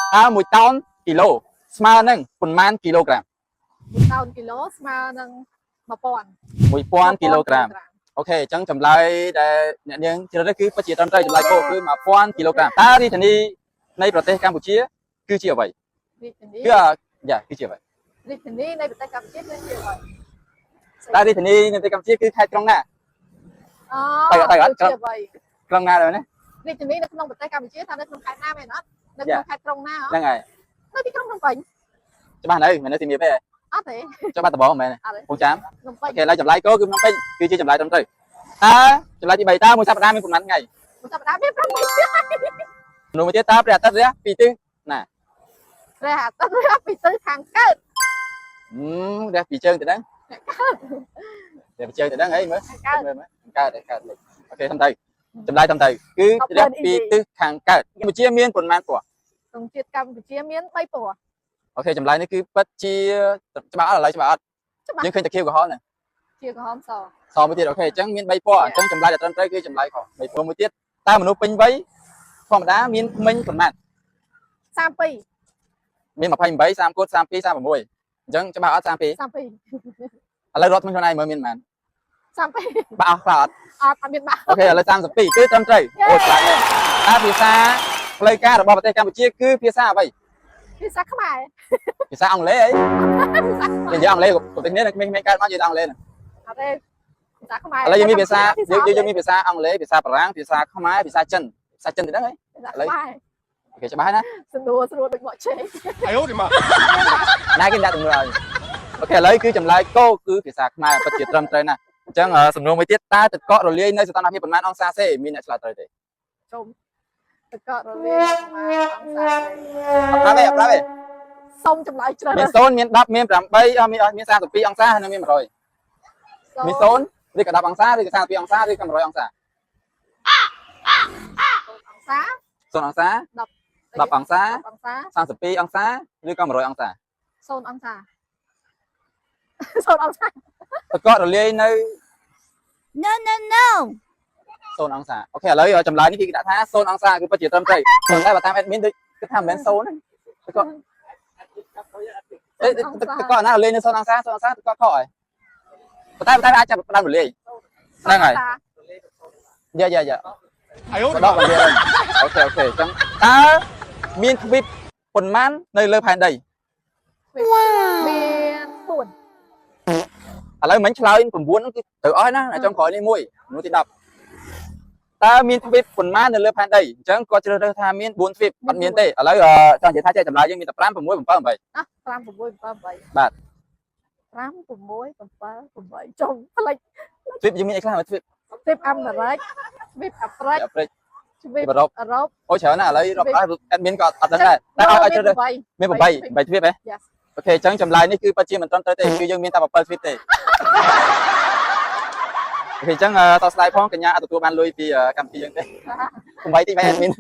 1តោនគីឡូស្មើនឹងប៉ុន្មានគីឡូក្រាម1តោនគីឡូស្មើនឹង1000 គីឡូក្រាមអូខេអញ្ចឹងចម្លើយដែលអ្នកនាងជ្រើសរើសគឺពិតជាត្រឹមត្រូវចម្លើយគោគឺ1000គីឡូក្រាមតើរាជធានីនៃប្រទេសកម្ពុជាគឺជាអ្វីរាជធានីគឺជាអ្វីរាជធានីនៃប្រទេសកម្ពុជាគឺជាអ្វីតើរាជធានីនៃប្រទេសកម្ពុជាគឺខេត្តក្រុងណាអូទៅអត់ក្រុងណាដែរណារាជធានីនៅក្នុងប្រទេសកម្ពុជាថានៅក្នុងខេត្តណាមែនអត់នៅក្នុងខេត្តក្រុងណាហ្នឹងហើយនៅទីក្រុងភ្នំពេញច្បាស់នៅមិននៅទីមៀបទេអត់ទេច្បាស់តបមែនពងចាមអូខេឡើយចម្លើយគោគឺភ្នំពេញគឺជាចម្លើយត្រឹមត្រូវតើចម្លើយទី3តើមួយសប្តាហ៍មានប៉ុន្មានថ្ងៃមួយសប្តាហ៍មាន7ថ្ងៃនោះមួយទៀតតើព្រះអាទិត្យរះពីទិសណាព្រះអាទិត្យរះពីទិសខាងកើតរះពីជើងទៅដឹងរះពីជើងទៅដឹងអីមើលកើតអូខេត្រឹមត្រូវចម្លើយត្រឹមត្រូវគឺរះពីទិសខាងកើតកម្ពុជាមានប៉ុន្មានពណ៌ទង់ជាតិកម្ពុជាមាន3ពណ៌អូខេចម្លើយនេះគឺពិតជាច្បាស់អត់ឥឡូវច្បាស់អត់យើងឃើញតែខៀវក្រហមហ្នឹងខៀវក្រហមសមួយទៀតអូខេអញ្ចឹងមាន3ពណ៌អញ្ចឹងចម្លើយដែលត្រឹមត្រូវគឺចម្លើយខ3ពណ៌មួយទៀតតើមនុស្សពេញវ័យធម្មតាមានក្មេងប៉ុន្មាន32មាន28 30 32 36អញ្ចឹងច្បាស់អត់32ឥឡូវរត់ខ្លួនឯងមើលមានប៉ុន្មាន32បាក់អស់ខ្លះអត់មានបាក់អូខេឥឡូវ32គឺត្រឹមត្រូវអូឆ្លាតមែនតើភាសាផ្លូវការរបស់ប្រទេសកម្ពុជាគឺភាសាអ្វីភាសាខ្មែរភាសាអង់គ្លេសអីនិយាយអង់គ្លេសប្រទេសនេះគ្មានកើតមកនិយាយអង់គ្លេសអត់ទេភាសាខ្មែរឥឡូវយើងមានភាសាយើងមានភាសាអង់គ្លេសភាសាបារាំងភាសាខ្មែរភាសាចិនទៅដឹងហីឥឡូវអូខេច្បាស់ហើយណាស្រួលដូចមកជេអាយអូទីមកណាគេដាក់ទំនួលឲ្យអូខេឥឡូវគឺចម្លើយគោគឺភាសាខ្មែរពិតជាត្រឹមត្រូវណាស់អញ្ចឹងសំណួរមួយទៀតតើទឹកកករលាយនៅសីតុណ្ហភាពប៉ុន្មានអង្សាសេមានអ្នកឆ្លើយត្រូវទេជុំទឹកកករលាយប៉ុន្មានអង្សាសេប្រាប់ទេសុំចម្លើយច្រើនមាន0មាន10មាន8មាន32អង្សាហើយមាន100មាន0ឬក៏10អង្សាឬក៏32អង្សាឬក៏100អង្សា0អង្សា10អង្សា32អង្សាឬក៏100អង្សា0អង្សា0អង្សាទឹកកករលាយនៅ No 0អង្សាអូខេឥឡូវចម្លើយនេះគេដាក់ថា0អង្សាគឺពិតជាត្រឹមត្រូវប៉ុន្តែបើតាម admin ដូចគេថាមិនមែន0ហ្នឹងទឹកកកទឹកកកណាលាយនៅ0អង្សាទឹកកកខហើយប៉ុន្តែអាចចាប់ផ្ដើមរលាយហ្នឹងហើយយ៉ាអាយដល់មកអូខេអញ្ចឹងតើមានទ្វីបប៉ុន្មាននៅលើផែនដីមាន4ឥឡូវមិញឆ្លើយ9ហ្នឹងគឺត្រូវអស់ណាចុងក្រោយនេះមួយទី10តើមានទ្វីបប៉ុន្មាននៅលើផែនដីអញ្ចឹងគាត់ជ្រើសរើសថាមាន4ទ្វីបអត់មានទេឥឡូវចង់និយាយថាចែកចម្លើយយើងមានតែ5 6 7 8 5 6 7 8បាទ5 6 7 8ចុងផ្លេចទ្វីបយើងមានអីខ្លះទ្វីបអាមេរិកទ្វីបអាហ្វ្រិកទ្វីបអឺរ៉ុបអូច្រើនណាស់ឥឡូវរាប់ដល់ admin ក៏អត់ដឹងដែរតែឲ្យជ្រើសរើសមាន8ទ្វីបហ៎អូខេអញ្ចឹងចម្លើយនេះគឺពិតជាមិនត្រឹមត្រូវទេគឺយើងមានតែ7ទ្វីបទេអូខេអញ្ចឹងសោកស្ដាយផងកញ្ញាអត់ទទួលបានលុយពីកម្មវិធីយើងទេ8ទីបែ admin